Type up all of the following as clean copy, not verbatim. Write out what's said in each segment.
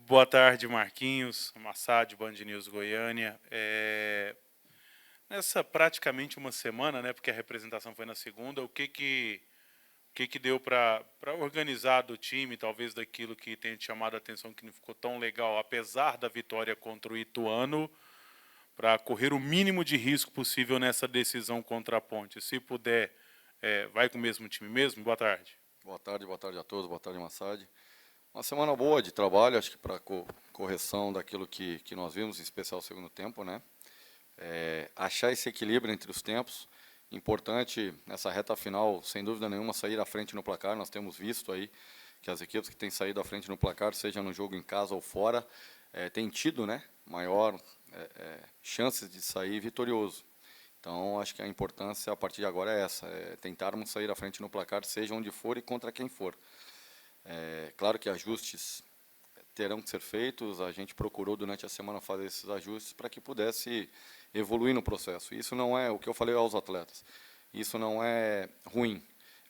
Boa tarde, Marquinhos, Massad, Band News Goiânia. Nessa praticamente uma semana, né, porque a representação foi na segunda, o que deu para organizar do time, talvez daquilo que tenha te chamado a atenção que não ficou tão legal, apesar da vitória contra o Ituano, para correr o mínimo de risco possível nessa decisão contra a Ponte? Se puder, vai com o mesmo time mesmo? Boa tarde. Boa tarde a todos, boa tarde, Massad. Uma semana boa de trabalho, acho que para correção daquilo que nós vimos, em especial o segundo tempo, né? Achar esse equilíbrio entre os tempos, importante nessa reta final, sem dúvida nenhuma, sair à frente no placar. Nós temos visto aí que as equipes que têm saído à frente no placar, seja no jogo em casa ou fora, têm tido, né, maior chances de sair vitorioso. Então, acho que a importância a partir de agora é essa, tentarmos sair à frente no placar, seja onde for e contra quem for. Claro que ajustes terão que ser feitos, a gente procurou durante a semana fazer esses ajustes para que pudesse evoluir no processo. Isso não é o que eu falei aos atletas, isso não é ruim.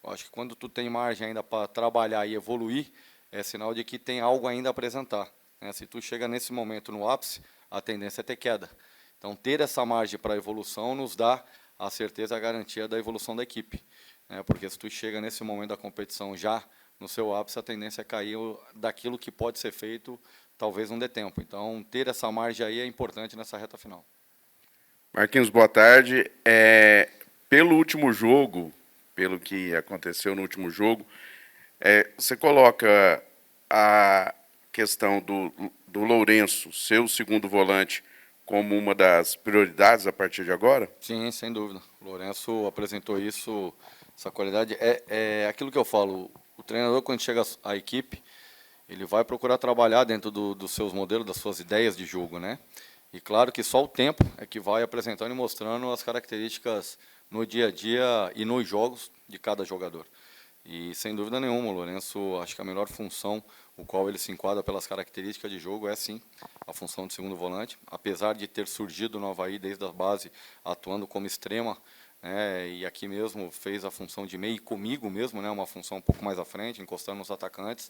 Eu acho que quando tu tem margem ainda para trabalhar e evoluir, é sinal de que tem algo ainda a apresentar, né? Se tu chega nesse momento no ápice, a tendência é ter queda. Então, ter essa margem para evolução nos dá a certeza, a garantia da evolução da equipe, né? Porque se tu chega nesse momento da competição já no seu ápice, a tendência é cair daquilo que pode ser feito, talvez não dê tempo. Então, ter essa margem aí é importante nessa reta final. Marquinhos, boa tarde. Pelo último jogo, pelo que aconteceu no último jogo, você coloca a questão do Lourenço, seu segundo volante, como uma das prioridades a partir de agora? Sim, sem dúvida. O Lourenço apresentou isso, essa qualidade. É aquilo que eu falo, o treinador, quando chega à equipe, ele vai procurar trabalhar dentro dos seus modelos, das suas ideias de jogo, né? E claro que só o tempo é que vai apresentando e mostrando as características no dia a dia e nos jogos de cada jogador. E sem dúvida nenhuma, o Lourenço, acho que a melhor função, o qual ele se enquadra pelas características de jogo, é sim a função de segundo volante. Apesar de ter surgido no Avaí desde a base, atuando como extrema, né, e aqui mesmo fez a função de meio comigo mesmo, né, uma função um pouco mais à frente, encostando nos atacantes.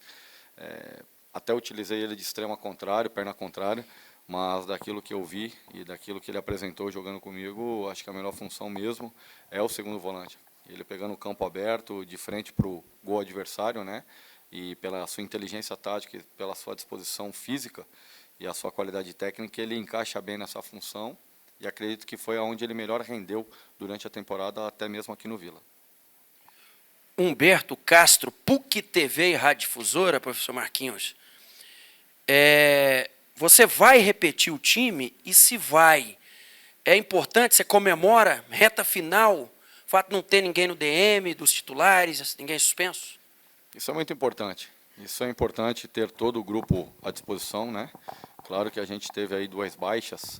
Até utilizei ele de extrema contrário, perna contrária, mas daquilo que eu vi e daquilo que ele apresentou jogando comigo, acho que a melhor função mesmo é o segundo volante. Ele pegando o campo aberto, de frente para o gol adversário, né? E pela sua inteligência tática, pela sua disposição física e a sua qualidade técnica, ele encaixa bem nessa função e acredito que foi aonde ele melhor rendeu durante a temporada, até mesmo aqui no Vila. Humberto Castro, PUC TV e Rádio Difusora, professor Marquinhos. Você vai repetir o time? E se vai, é importante, você comemora, reta final, o fato de não ter ninguém no DM, dos titulares, ninguém suspenso? Isso é muito importante. Isso é importante ter todo o grupo à disposição, né? Claro que a gente teve aí 2 baixas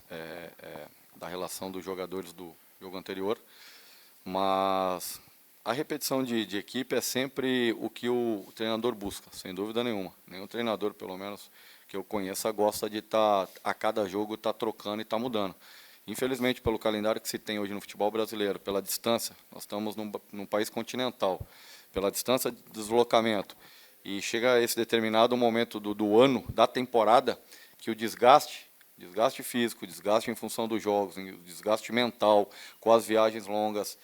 da relação dos jogadores do jogo anterior, mas a repetição de equipe é sempre o que o treinador busca, sem dúvida nenhuma. Nenhum treinador, pelo menos que eu conheça, gosta de estar a cada jogo trocando e mudando. Infelizmente, pelo calendário que se tem hoje no futebol brasileiro, pela distância, nós estamos num país continental, pela distância de deslocamento, e chega a esse determinado momento do ano, da temporada, que o desgaste físico, desgaste em função dos jogos, desgaste mental, com as viagens longas,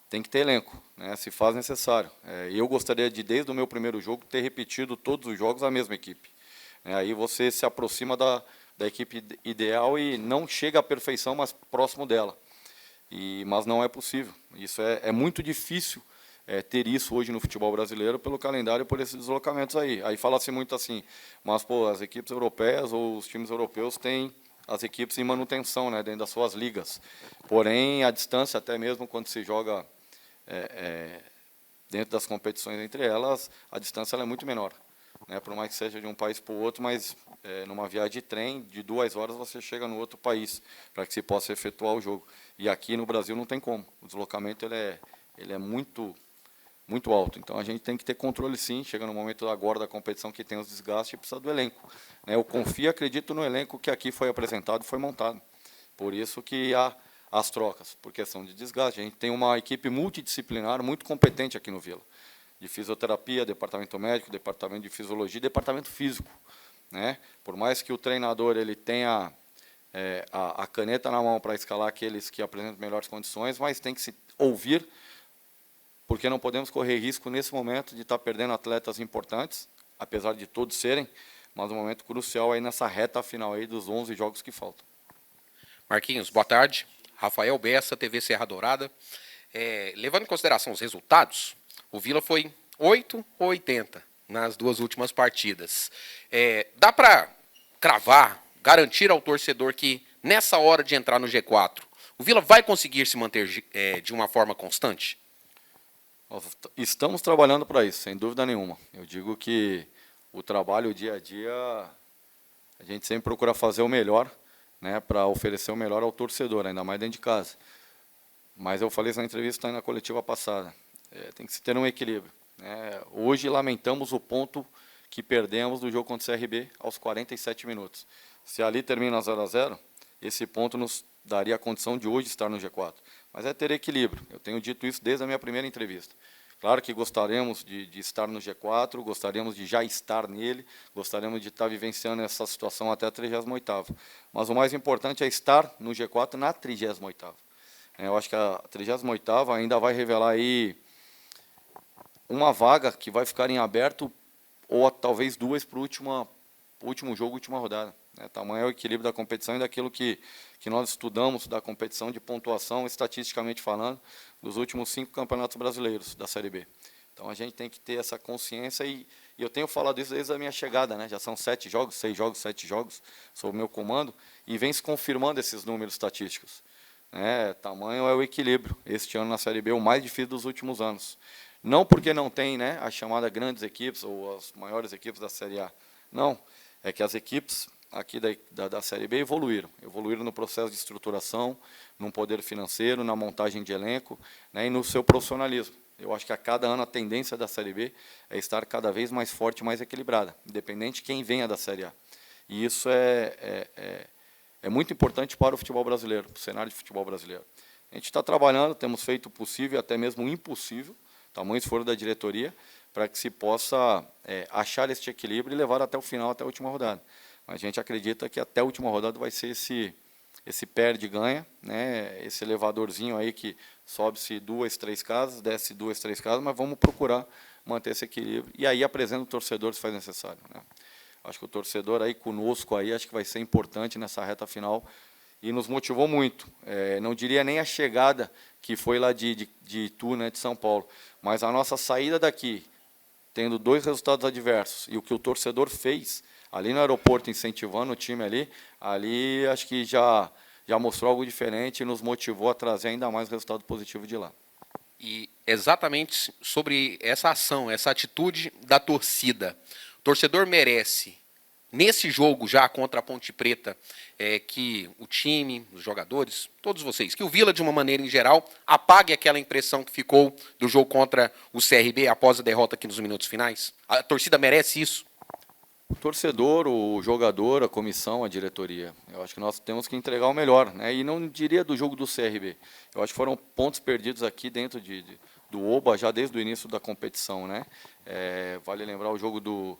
tem que ter elenco, né? Se faz necessário. Eu gostaria de, desde o meu primeiro jogo, ter repetido todos os jogos a mesma equipe. Aí você se aproxima da equipe ideal e não chega à perfeição, mas próximo dela. Mas não é possível. Isso é muito difícil ter isso hoje no futebol brasileiro pelo calendário e por esses deslocamentos aí. Aí fala-se muito assim, mas pô, as equipes europeias ou os times europeus têm as equipes em manutenção, né, dentro das suas ligas. Porém, a distância, até mesmo quando se joga dentro das competições entre elas, a distância ela é muito menor, né? Por mais que seja de um país para o outro, mas numa viagem de trem, de 2 horas você chega no outro país, para que se possa efetuar o jogo. E aqui no Brasil não tem como. O deslocamento ele é muito alto. Então a gente tem que ter controle sim, chega no momento agora da competição que tem os desgastes e precisa do elenco, né? Eu confio e acredito no elenco que aqui foi apresentado e foi montado. Por isso que há as trocas, por questão de desgaste. A gente tem uma equipe multidisciplinar muito competente aqui no Vila, de fisioterapia, departamento médico, departamento de fisiologia e departamento físico. né? Por mais que o treinador ele tenha a caneta na mão para escalar aqueles que apresentam melhores condições, mas tem que se ouvir, porque não podemos correr risco nesse momento de estar perdendo atletas importantes, apesar de todos serem, mas um momento crucial aí nessa reta final aí dos 11 jogos que faltam. Marquinhos, boa tarde. Rafael Bessa, TV Serra Dourada. Levando em consideração os resultados, o Vila foi 8 ou 80 nas 2 últimas partidas. Dá para cravar, garantir ao torcedor que nessa hora de entrar no G4, o Vila vai conseguir se manter de uma forma constante? Nós estamos trabalhando para isso, sem dúvida nenhuma. Eu digo que o trabalho, o dia a dia, a gente sempre procura fazer o melhor, né, para oferecer o melhor ao torcedor, ainda mais dentro de casa. Mas eu falei isso na entrevista na coletiva passada, tem que se ter um equilíbrio, né? Hoje lamentamos o ponto que perdemos do jogo contra o CRB aos 47 minutos. Se ali termina 0-0, esse ponto nos daria a condição de hoje estar no G4. Mas é ter equilíbrio. Eu tenho dito isso desde a minha primeira entrevista. Claro que gostaríamos de estar no G4, gostaríamos de já estar nele, gostaríamos de estar vivenciando essa situação até a 38ª. Mas o mais importante é estar no G4 na 38ª. Eu acho que a 38ª ainda vai revelar aí uma vaga que vai ficar em aberto, ou talvez 2 para o último jogo, última rodada. Tamanho é o equilíbrio da competição e daquilo que nós estudamos da competição de pontuação, estatisticamente falando, dos últimos 5 campeonatos brasileiros da Série B. Então a gente tem que ter essa consciência e eu tenho falado isso desde a minha chegada, né? Já são 7 jogos, 6 jogos, 7 jogos sob o meu comando e vem se confirmando esses números estatísticos. Tamanho é o equilíbrio. Este ano na Série B é o mais difícil dos últimos anos. Não porque não tem, né, a chamada grandes equipes ou as maiores equipes da Série A. Não, é que as equipes aqui da Série B evoluíram no processo de estruturação, no poder financeiro, na montagem de elenco, né, e no seu profissionalismo. Eu acho que a cada ano a tendência da Série B é estar cada vez mais forte, mais equilibrada, independente de quem venha da Série A. E isso é muito importante para o futebol brasileiro, para o cenário de futebol brasileiro. A gente está trabalhando, temos feito o possível e até mesmo o impossível, tamanho esforço da diretoria, para que se possa achar este equilíbrio e levar até o final, até a última rodada. Mas a gente acredita que até a última rodada vai ser esse perde-ganha, né, esse elevadorzinho aí que sobe-se 2, 3 casas, desce 2, 3 casas, mas vamos procurar manter esse equilíbrio. E aí apresenta o torcedor se faz necessário, né? Acho que o torcedor aí conosco aí, acho que vai ser importante nessa reta final e nos motivou muito. Não diria nem a chegada que foi lá de Itu, né, de São Paulo, mas a nossa saída daqui, tendo 2 resultados adversos e o que o torcedor fez ali no aeroporto, incentivando o time ali acho que já mostrou algo diferente e nos motivou a trazer ainda mais resultado positivo de lá. E exatamente sobre essa ação, essa atitude da torcida, o torcedor merece, nesse jogo já contra a Ponte Preta, que o time, os jogadores, todos vocês, que o Vila, de uma maneira em geral, apague aquela impressão que ficou do jogo contra o CRB após a derrota aqui nos minutos finais? A torcida merece isso? O torcedor, o jogador, a comissão, a diretoria. Eu acho que nós temos que entregar o melhor, né? E não diria do jogo do CRB. Eu acho que foram pontos perdidos aqui dentro do Oba, já desde o início da competição, né? Vale lembrar o jogo do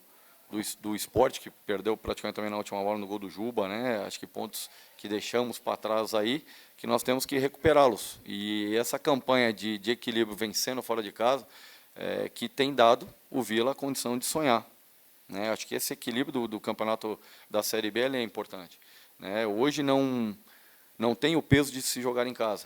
Sport, que perdeu praticamente também na última bola no gol do Juba, né? Acho que pontos que deixamos para trás aí, que nós temos que recuperá-los. E essa campanha de equilíbrio vencendo fora de casa, que tem dado o Vila a condição de sonhar. Acho que esse equilíbrio do campeonato da Série B é importante. Hoje não tem o peso de se jogar em casa,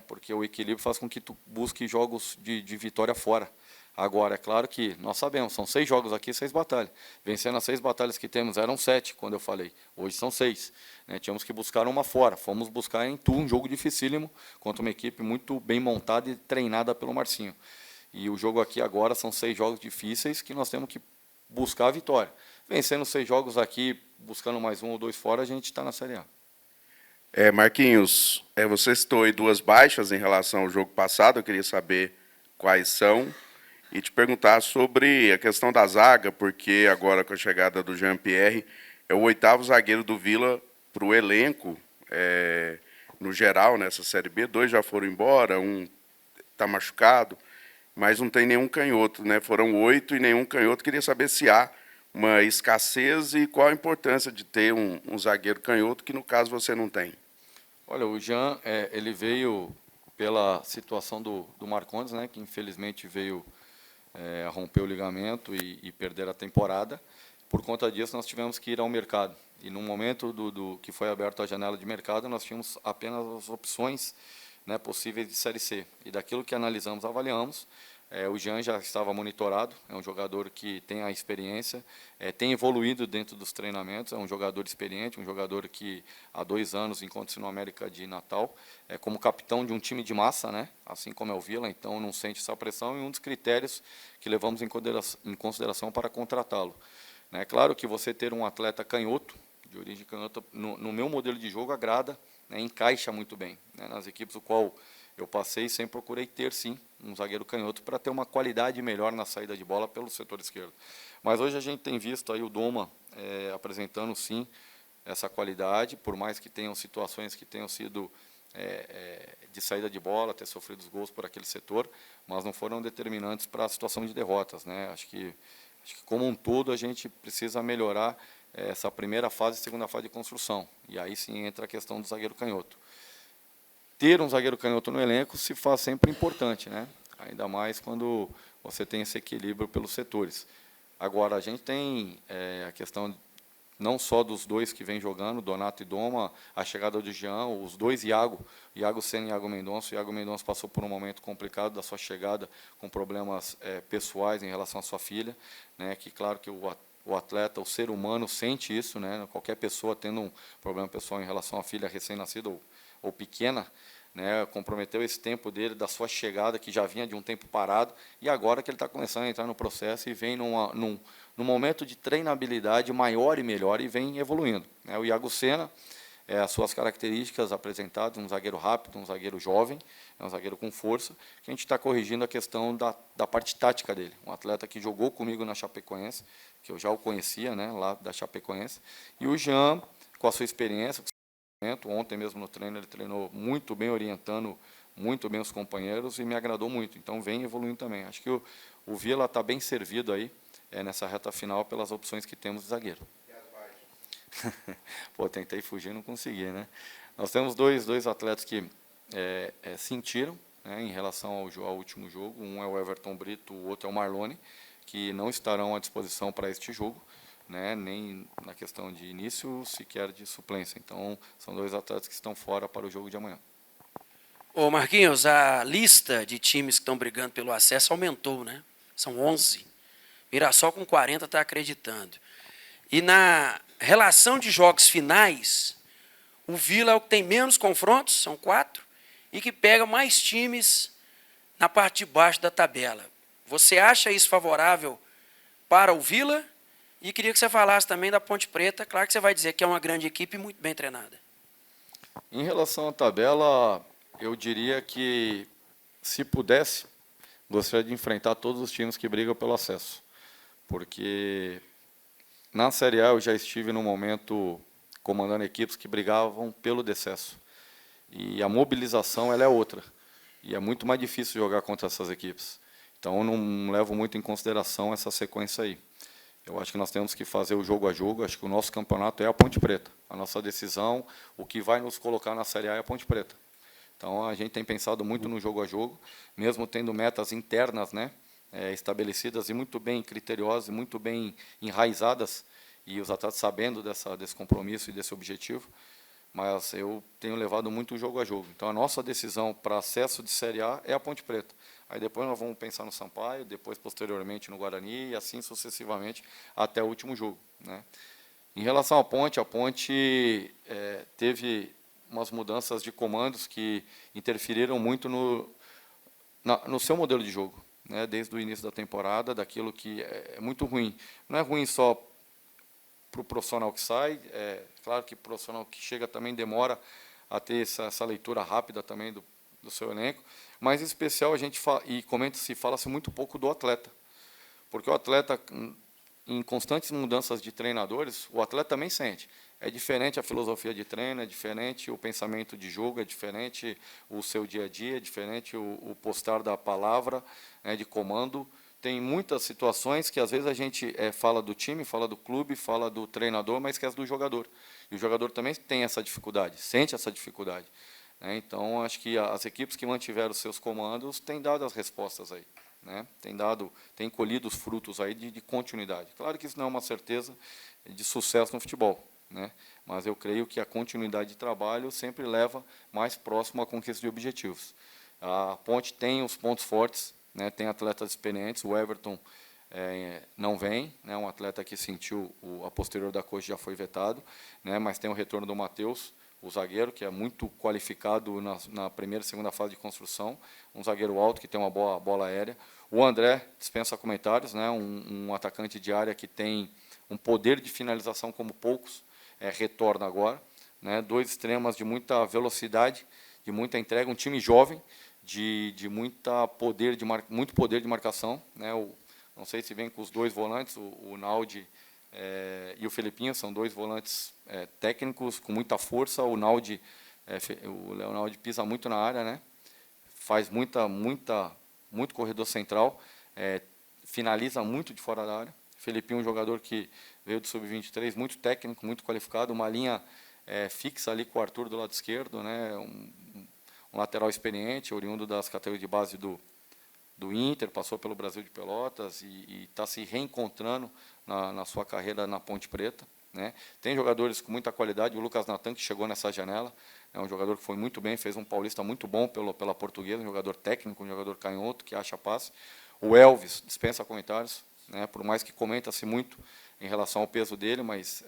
porque o equilíbrio faz com que tu busque jogos de vitória fora. Agora, é claro que nós sabemos, são 6 jogos aqui, 6 batalhas. Vencendo as 6 batalhas que temos, eram 7, quando eu falei. Hoje são 6. Tínhamos que buscar uma fora. Fomos buscar em Itu um jogo dificílimo, contra uma equipe muito bem montada e treinada pelo Marcinho. E o jogo aqui agora são 6 jogos difíceis que nós temos que buscar a vitória. Vencendo 6 jogos aqui, buscando mais 1 ou 2 fora, a gente está na Série A. Marquinhos, você citou aí 2 baixas em relação ao jogo passado, eu queria saber quais são e te perguntar sobre a questão da zaga, porque agora com a chegada do Jean-Pierre, é o 8º zagueiro do Vila para o elenco, no geral, nessa Série B. 2 já foram embora, um está machucado, mas não tem nenhum canhoto, né? Foram 8 e nenhum canhoto. Queria saber se há uma escassez e qual a importância de ter um zagueiro canhoto que, no caso, você não tem? Olha, o Jean, ele veio pela situação do Marcondes, né, que infelizmente veio a romper o ligamento e perder a temporada. Por conta disso, nós tivemos que ir ao mercado. E no momento que foi aberta a janela de mercado, nós tínhamos apenas as opções, né, possíveis de Série C. E daquilo que analisamos, avaliamos, o Jean já estava monitorado, é um jogador que tem a experiência, tem evoluído dentro dos treinamentos, é um jogador experiente, um jogador que há 2 anos encontra-se no América de Natal, como capitão de um time de massa, né, assim como é o Vila, então não sente essa pressão, e um dos critérios que levamos em consideração para contratá-lo. É claro que você ter um atleta canhoto, de origem canhota, no meu modelo de jogo agrada, né, encaixa muito bem. Né, nas equipes do qual eu passei, sempre procurei ter, sim, um zagueiro canhoto para ter uma qualidade melhor na saída de bola pelo setor esquerdo. Mas hoje a gente tem visto aí o Doma apresentando, sim, essa qualidade, por mais que tenham situações que tenham sido de saída de bola, ter sofrido os gols por aquele setor, mas não foram determinantes para a situação de derrotas. Né? Acho que, como um todo, a gente precisa melhorar essa primeira fase e segunda fase de construção. E aí sim entra a questão do zagueiro canhoto. Ter um zagueiro canhoto no elenco se faz sempre importante, né? Ainda mais quando você tem esse equilíbrio pelos setores. Agora, a gente tem a questão não só dos dois que vêm jogando, Donato e Doma, a chegada do Jean, os dois Iago Sena e Iago Mendonça. O Iago Mendonça passou por um momento complicado da sua chegada, com problemas pessoais em relação à sua filha, né? Que claro que o atleta, o ser humano sente isso, né? Qualquer pessoa tendo um problema pessoal em relação à filha recém-nascida ou pequena, né, comprometeu esse tempo dele, da sua chegada, que já vinha de um tempo parado, e agora que ele está começando a entrar no processo e vem num momento de treinabilidade maior e melhor, e vem evoluindo. Né? O Iago Sena, as suas características apresentadas, um zagueiro rápido, um zagueiro jovem, um zagueiro com força, que a gente está corrigindo a questão da parte tática dele. Um atleta que jogou comigo na Chapecoense, que eu já o conhecia, né, lá da Chapecoense, e o Jean, com a sua experiência, ontem mesmo no treino ele treinou muito bem, orientando muito bem os companheiros, e me agradou muito, então vem evoluindo também. Acho que o Vila está bem servido aí nessa reta final pelas opções que temos de zagueiro. Pô, tentei fugir, não consegui, né? Nós temos dois atletas que sentiram, né, em relação ao último jogo. Um é o Everton Brito, o outro é o Marlone, que não estarão à disposição para este jogo, né, nem na questão de início, sequer de suplência. Então, são 2 atletas que estão fora para o jogo de amanhã. Ô Marquinhos, a lista de times que estão brigando pelo acesso aumentou, né? São 11. Mirassol com 40 está acreditando. E na relação de jogos finais, o Vila é o que tem menos confrontos, são 4, e que pega mais times na parte de baixo da tabela. Você acha isso favorável para o Vila? E queria que você falasse também da Ponte Preta. Claro que você vai dizer que é uma grande equipe muito bem treinada. Em relação à tabela, eu diria que, se pudesse, gostaria de enfrentar todos os times que brigam pelo acesso. Porque na Série A eu já estive no momento comandando equipes que brigavam pelo decesso. E a mobilização ela é outra. E é muito mais difícil jogar contra essas equipes. Então eu não levo muito em consideração essa sequência aí. Eu acho que nós temos que fazer o jogo a jogo. Acho que o nosso campeonato é a Ponte Preta. A nossa decisão, o que vai nos colocar na Série A é a Ponte Preta. Então a gente tem pensado muito no jogo a jogo, mesmo tendo metas internas, né, estabelecidas e muito bem criteriosas, e muito bem enraizadas, e os atletas sabendo desse compromisso e desse objetivo. Mas eu tenho levado muito o jogo a jogo. Então a nossa decisão para acesso de Série A é a Ponte Preta. Aí depois nós vamos pensar no Sampaio, depois posteriormente no Guarani, e assim sucessivamente até o último jogo, né? Em relação à Ponte, a Ponte teve umas mudanças de comandos que interferiram muito no seu modelo de jogo, né? Desde o início da temporada, daquilo que é muito ruim. Não é ruim só para o profissional que sai, claro que o profissional que chega também demora a ter essa leitura rápida também do seu elenco, mas em especial a gente fala-se muito pouco do atleta, porque o atleta, em constantes mudanças de treinadores, o atleta também sente. É diferente a filosofia de treino, é diferente o pensamento de jogo, é diferente o seu dia a dia, é diferente o postar da palavra, né, de comando. tem muitas situações que às vezes a gente fala do time, fala do clube, fala do treinador, mas esquece do jogador. E o jogador também tem essa dificuldade, sente essa dificuldade, né? Então, acho que as equipes que mantiveram os seus comandos têm dado as respostas aí, né? Têm colhido os frutos aí de continuidade. Claro que isso não é uma certeza de sucesso no futebol, né? Mas eu creio que a continuidade de trabalho sempre leva mais próximo à conquista de objetivos. A Ponte tem os pontos fortes, né? Tem atletas experientes, o Everton não vem, né? Um atleta que sentiu a posterior da coxa já foi vetado, né? Mas tem o retorno do Matheus, o zagueiro, que é muito qualificado na primeira e segunda fase de construção, um zagueiro alto que tem uma boa bola aérea. O André dispensa comentários, né? Um atacante de área que tem um poder de finalização como poucos, retorna agora, né? Dois extremas de muita velocidade, de muita entrega, um time jovem, de muito poder de marcação, né? Não sei se vem com os dois volantes, o Naldi e o Felipinho, são dois volantes técnicos com muita força. O Leonaldi pisa muito na área, né? Faz muito corredor central, finaliza muito de fora da área. Felipinho, um jogador que veio do sub-23, muito técnico, muito qualificado, uma linha fixa ali com o Arthur do lado esquerdo, né? Um lateral experiente, oriundo das categorias de base do Inter, passou pelo Brasil de Pelotas e está se reencontrando na sua carreira na Ponte Preta, né? Tem jogadores com muita qualidade, o Lucas Natan, que chegou nessa janela, é um jogador que foi muito bem, fez um paulista muito bom pela Portuguesa, um jogador técnico, um jogador canhoto, que acha passe. O Elvis dispensa comentários, né? Por mais que comenta-se muito em relação ao peso dele, mas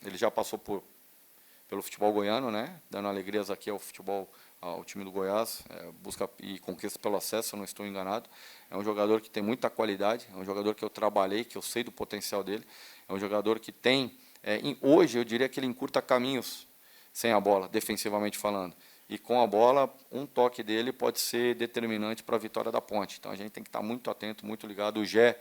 ele já passou pelo futebol goiano, né? Dando alegrias aqui ao time do Goiás, busca e conquista pelo acesso, se eu não estou enganado. É um jogador que tem muita qualidade, é um jogador que eu trabalhei, que eu sei do potencial dele, é um jogador que tem, hoje eu diria que ele encurta caminhos sem a bola, defensivamente falando. E com a bola, um toque dele pode ser determinante para a vitória da Ponte. Então a gente tem que estar muito atento, muito ligado. O Gé,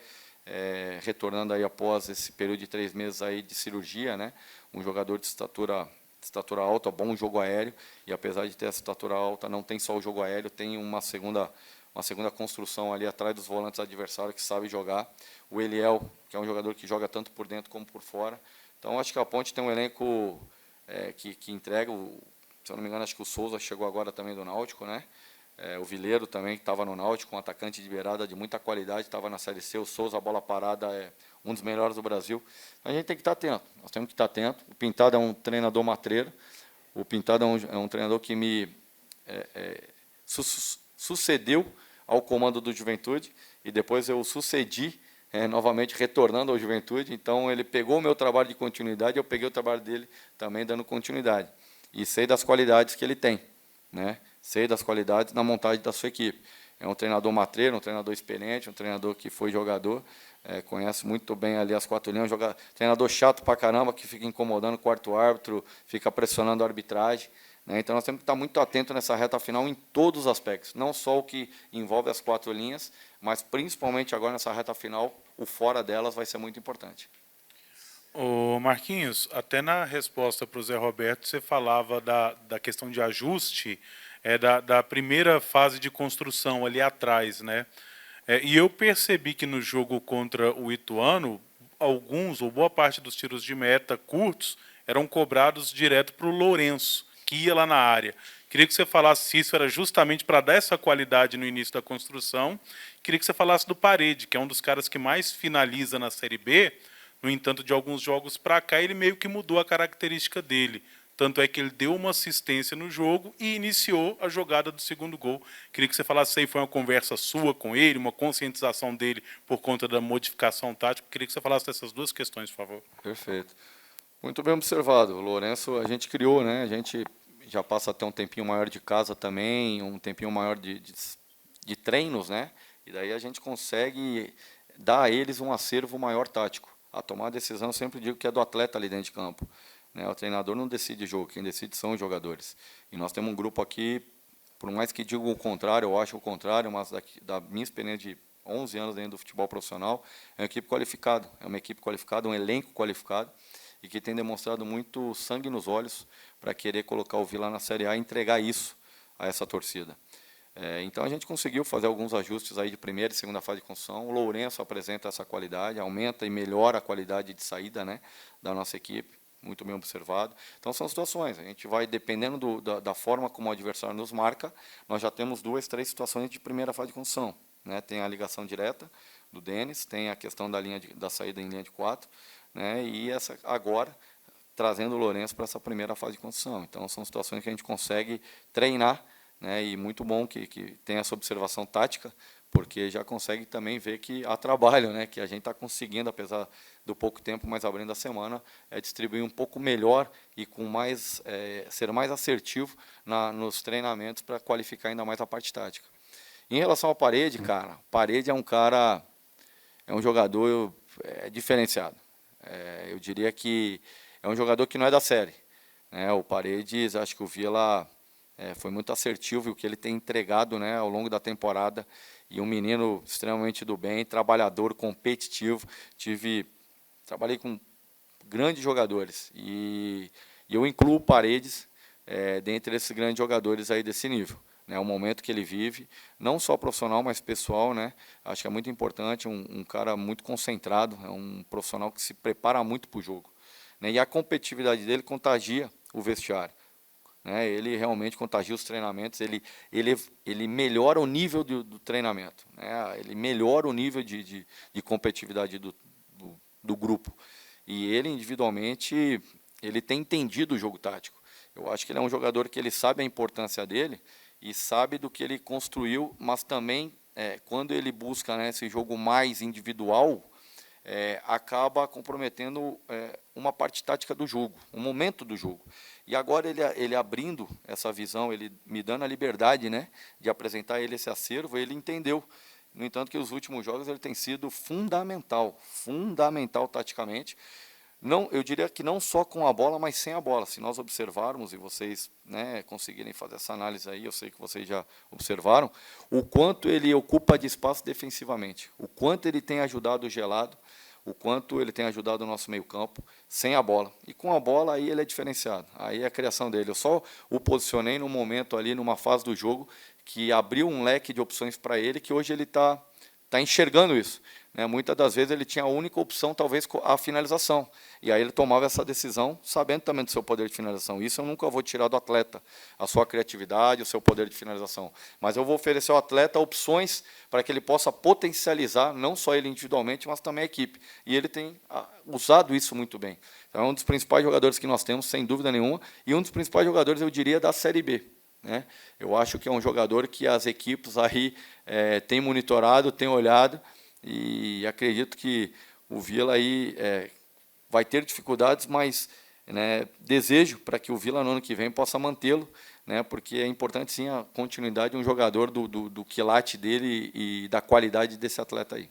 retornando aí após esse período de 3 meses aí de cirurgia, né? Um jogador de estatura alta, bom jogo aéreo, e apesar de ter essa estatura alta, não tem só o jogo aéreo, tem uma segunda construção ali atrás dos volantes adversários que sabe jogar. O Eliel, que é um jogador que joga tanto por dentro como por fora. Então, acho que a Ponte tem um elenco que entrega. Se eu não me engano, acho que o Souza chegou agora também do Náutico, né? O Vileiro também, que estava no Náutico, um atacante de beirada de muita qualidade, estava na Série C. O Souza, a bola parada, é um dos melhores do Brasil. Então, a gente tem que estar atento, nós temos que estar atento. O Pintado é um treinador matreiro, o Pintado é um treinador que me sucedeu ao comando do Juventude, e depois eu sucedi novamente retornando ao Juventude. Então, ele pegou o meu trabalho de continuidade, eu peguei o trabalho dele também dando continuidade. E sei das qualidades que ele tem, né? Sei das qualidades na montagem da sua equipe. É um treinador matreiro, um treinador experiente, um treinador que foi jogador, conhece muito bem ali as 4 linhas, treinador chato pra caramba, que fica incomodando o quarto árbitro, fica pressionando a arbitragem, né? Então nós temos que estar muito atentos nessa reta final em todos os aspectos, não só o que envolve as 4 linhas, mas principalmente agora nessa reta final, o fora delas vai ser muito importante. Ô Marquinhos, até na resposta para o Zé Roberto, você falava da questão de ajuste, da primeira fase de construção ali atrás, né? E eu percebi que no jogo contra o Ituano, alguns ou boa parte dos tiros de meta curtos eram cobrados direto para o Lourenço, que ia lá na área. Queria que você falasse se isso era justamente para dar essa qualidade no início da construção. Queria que você falasse do Parede, que é um dos caras que mais finaliza na Série B. No entanto, de alguns jogos para cá, ele meio que mudou a característica dele. Tanto é que ele deu uma assistência no jogo e iniciou a jogada do segundo gol. Queria que você falasse se aí foi uma conversa sua com ele, uma conscientização dele por conta da modificação tática. Queria que você falasse dessas duas questões, por favor. Perfeito. Muito bem observado. O Lourenço, a gente criou, né? A gente já passa a ter um tempinho maior de casa também, um tempinho maior de treinos, né? E daí a gente consegue dar a eles um acervo maior tático. A tomar a decisão, eu sempre digo que é do atleta ali dentro de campo, né? O treinador não decide jogo, quem decide são os jogadores. E nós temos um grupo aqui, por mais que diga o contrário, eu acho o contrário, mas da minha experiência de 11 anos dentro do futebol profissional, é uma equipe qualificada, um elenco qualificado, e que tem demonstrado muito sangue nos olhos para querer colocar o Vila na Série A e entregar isso a essa torcida. Então a gente conseguiu fazer alguns ajustes aí de primeira e segunda fase de construção. O Lourenço apresenta essa qualidade, aumenta e melhora a qualidade de saída, né, da nossa equipe, muito bem observado. Então são situações, a gente vai, dependendo da forma como o adversário nos marca, nós já temos 2, 3 situações de primeira fase de construção, né? Tem a ligação direta do Denis, tem a questão da saída em linha de 4, né, e essa agora trazendo o Lourenço para essa primeira fase de construção. Então são situações que a gente consegue treinar, né, e muito bom que tem essa observação tática, porque já consegue também ver que há trabalho, né, que a gente está conseguindo, apesar do pouco tempo, mas abrindo a semana, distribuir um pouco melhor e com mais, ser mais assertivo nos treinamentos para qualificar ainda mais a parte tática. Em relação ao Parede, cara, Parede é um cara, é um jogador diferenciado. Eu diria que é um jogador que não é da série, né? O Paredes, acho que o Vila foi muito assertivo o que ele tem entregado, né, ao longo da temporada, e um menino extremamente do bem, trabalhador, competitivo. Trabalhei com grandes jogadores e eu incluo o Paredes dentre esses grandes jogadores aí desse nível, né? O momento que ele vive, não só profissional, mas pessoal, né? Acho que é muito importante, um cara muito concentrado, é um profissional que se prepara muito para o jogo, né? E a competitividade dele contagia o vestiário, né? Ele realmente contagia os treinamentos, ele melhora o nível do treinamento, né? Ele melhora o nível de competitividade do grupo. E ele, individualmente, ele tem entendido o jogo tático. Eu acho que ele é um jogador que ele sabe a importância dele e sabe do que ele construiu, mas também, quando ele busca, né, esse jogo mais individual, acaba comprometendo uma parte tática do jogo, um momento do jogo. E agora ele abrindo essa visão, ele me dando a liberdade, né, de apresentar ele esse acervo, ele entendeu. No entanto, que os últimos jogos ele tem sido fundamental taticamente. Não, eu diria que não só com a bola, mas sem a bola. Se nós observarmos, e vocês, né, conseguirem fazer essa análise aí, eu sei que vocês já observaram, o quanto ele ocupa de espaço defensivamente, o quanto ele tem ajudado o Gelado, o quanto ele tem ajudado o nosso meio-campo sem a bola. E com a bola, aí ele é diferenciado. Aí é a criação dele. Eu só o posicionei num momento ali, numa fase do jogo, que abriu um leque de opções para ele, que hoje ele está enxergando isso, né? Muitas das vezes ele tinha a única opção, talvez, a finalização. E aí ele tomava essa decisão, sabendo também do seu poder de finalização. Isso eu nunca vou tirar do atleta, a sua criatividade, o seu poder de finalização. Mas eu vou oferecer ao atleta opções para que ele possa potencializar, não só ele individualmente, mas também a equipe. E ele tem usado isso muito bem. Então é um dos principais jogadores que nós temos, sem dúvida nenhuma, e um dos principais jogadores, eu diria, da Série B, né? Eu acho que é um jogador que as equipes aí têm monitorado, têm olhado, e acredito que o Vila aí vai ter dificuldades, mas, né, desejo para que o Vila no ano que vem possa mantê-lo, né, porque é importante sim a continuidade de um jogador do quilate dele e da qualidade desse atleta aí.